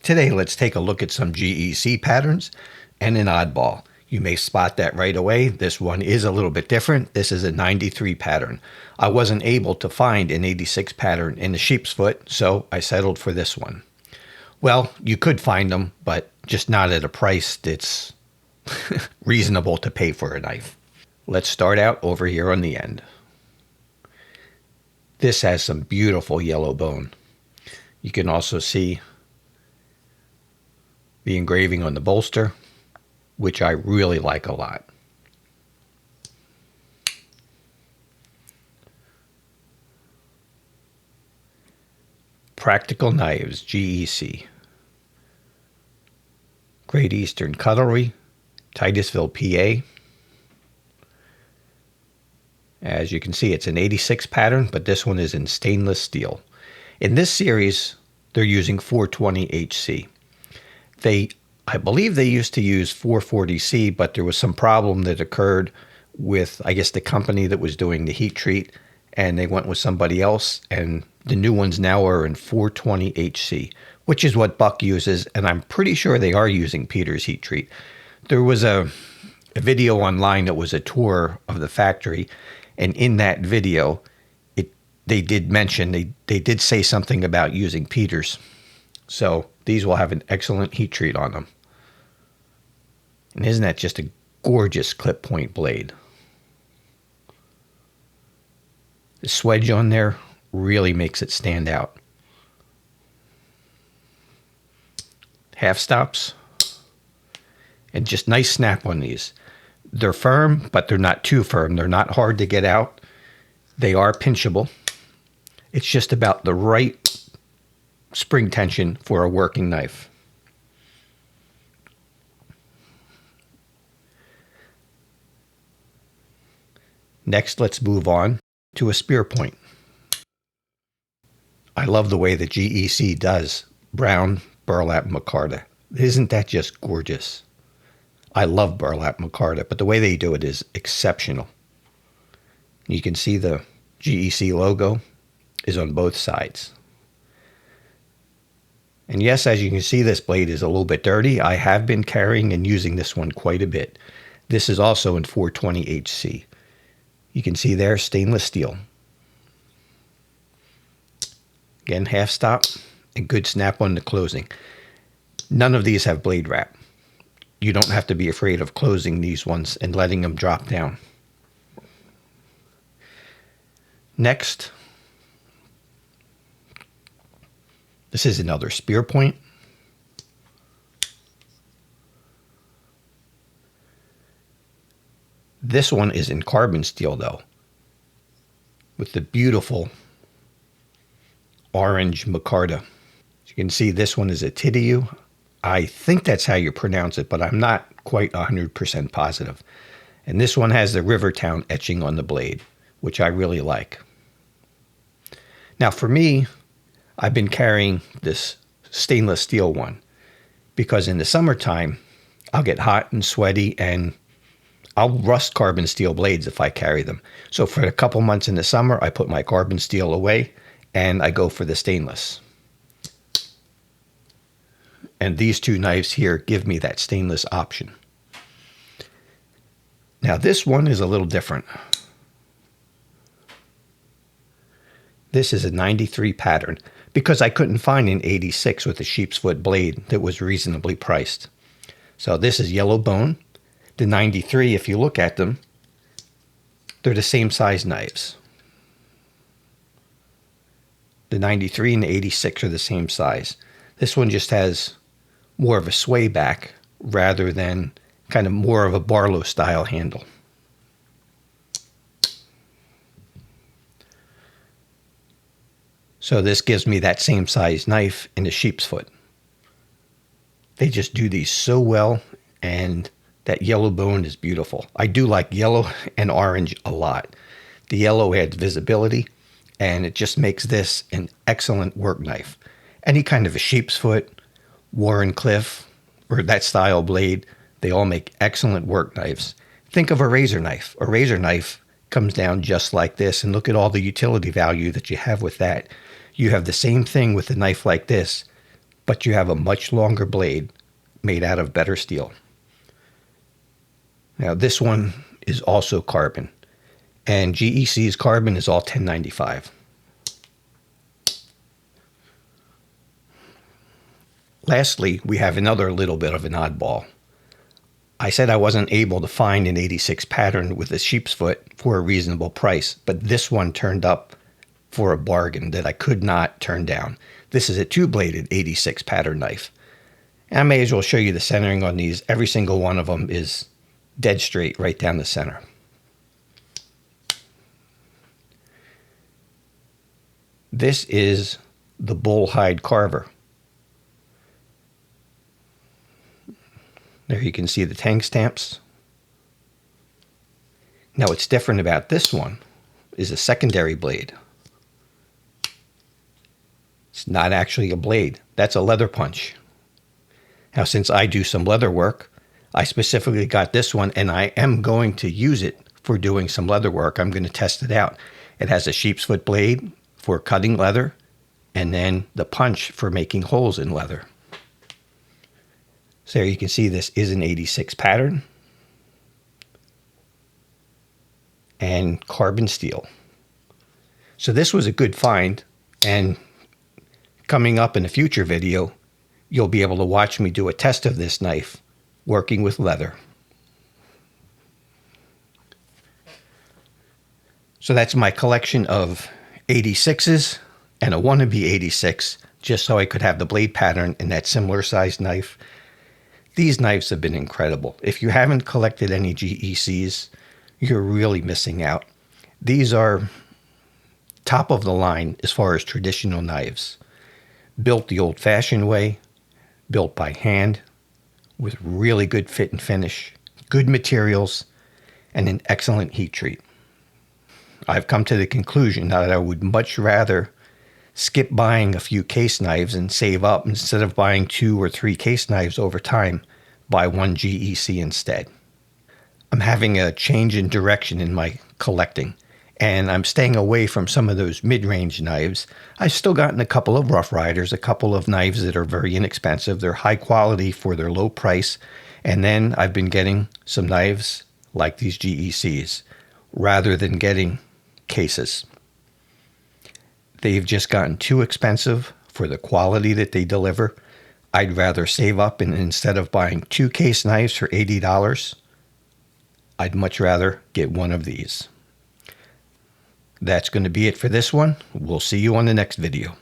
Today, let's take a look at some GEC patterns and an oddball. You may spot that right away. This one is a little bit different. This is a 93 pattern. I wasn't able to find an 86 pattern in the sheep's foot, so I settled for this one. Well, you could find them, but just not at a price that's reasonable to pay for a knife. Let's start out over here on the end. This has some beautiful yellow bone. You can also see the engraving on the bolster, which I really like a lot. Practical Knives, GEC. Great Eastern Cutlery, Titusville, PA. As you can see, it's an 86 pattern, but this one is in stainless steel. In this series, they're using 420 HC. I believe they used to use 440C, but there was some problem that occurred with, I guess, the company that was doing the heat treat, and they went with somebody else, and the new ones now are in 420 HC, which is what Buck uses, and I'm pretty sure they are using Peter's heat treat. There was a video online that was a tour of the factory, and in that video, they did mention, they did say something about using Peter's. So these will have an excellent heat treat on them. And isn't that just a gorgeous clip point blade? The swedge on there really makes it stand out. Half stops. And just nice snap on these. They're firm, but they're not too firm. They're not hard to get out. They are pinchable. It's just about the right spring tension for a working knife. Next, let's move on to a spear point. I love the way the GEC does brown burlap micarta. Isn't that just gorgeous? I love burlap micarta, but the way they do it is exceptional. You can see the GEC logo is on both sides. And yes, as you can see, this blade is a little bit dirty. I have been carrying and using this one quite a bit. This is also in 420 HC. You can see there, stainless steel. Again, half stop and good snap on the closing. None of these have blade wrap. You don't have to be afraid of closing these ones and letting them drop down. Next, this is another spear point. This one is in carbon steel though, with the beautiful orange micarta. As you can see, this one is a Tidiu. I think that's how you pronounce it, but I'm not quite 100% positive. And this one has the Rivertown etching on the blade, which I really like. Now for me, I've been carrying this stainless steel one because in the summertime, I'll get hot and sweaty and I'll rust carbon steel blades if I carry them. So for a couple months in the summer, I put my carbon steel away and I go for the stainless. And these two knives here give me that stainless option. Now this one is a little different. This is a 93 pattern because I couldn't find an 86 with a sheep's foot blade that was reasonably priced. So this is yellow bone. The 93, if you look at them, they're the same size knives. The 93 and the 86 are the same size. This one just has more of a sway back rather than kind of more of a Barlow style handle. So this gives me that same size knife in a sheep's foot. They just do these so well, and that yellow bone is beautiful. I do like yellow and orange a lot. The yellow adds visibility, and it just makes this an excellent work knife. Any kind of a sheep's foot, Warren Cliff, or that style blade, they all make excellent work knives. Think of a razor knife. A razor knife comes down just like this, and look at all the utility value that you have with that. You have the same thing with a knife like this, but you have a much longer blade made out of better steel. Now this one is also carbon, and GEC's carbon is all 1095. Lastly, we have another little bit of an oddball. I said I wasn't able to find an 86 pattern with a sheep's foot for a reasonable price, but this one turned up for a bargain that I could not turn down. This is a two-bladed 86 pattern knife. And I may as well show you the centering on these. Every single one of them is dead straight right down the center. This is the bullhide carver. There you can see the tang stamps. Now what's different about this one is a secondary blade. It's not actually a blade. That's a leather punch. Now since I do some leather work, I specifically got this one and I am going to use it for doing some leather work. I'm going to test it out. It has a sheep's foot blade for cutting leather and then the punch for making holes in leather. So there you can see this is an 86 pattern and carbon steel. So this was a good find, and coming up in a future video, you'll be able to watch me do a test of this knife working with leather. So that's my collection of 86s and a wannabe 86, just so I could have the blade pattern in that similar sized knife. These knives have been incredible. If you haven't collected any GECs, you're really missing out. These are top of the line as far as traditional knives. Built the old-fashioned way, built by hand, with really good fit and finish, good materials, and an excellent heat treat. I've come to the conclusion that I would much rather skip buying a few case knives and save up, instead of buying 2 or 3 case knives over time, buy one GEC instead. I'm having a change in direction in my collecting, and I'm staying away from some of those mid-range knives. I've still gotten a couple of Rough Riders, a couple of knives that are very inexpensive. They're high quality for their low price. And then I've been getting some knives like these GECs rather than getting cases. They've just gotten too expensive for the quality that they deliver. I'd rather save up, and instead of buying 2 case knives for $80, I'd much rather get one of these. That's going to be it for this one. We'll see you on the next video.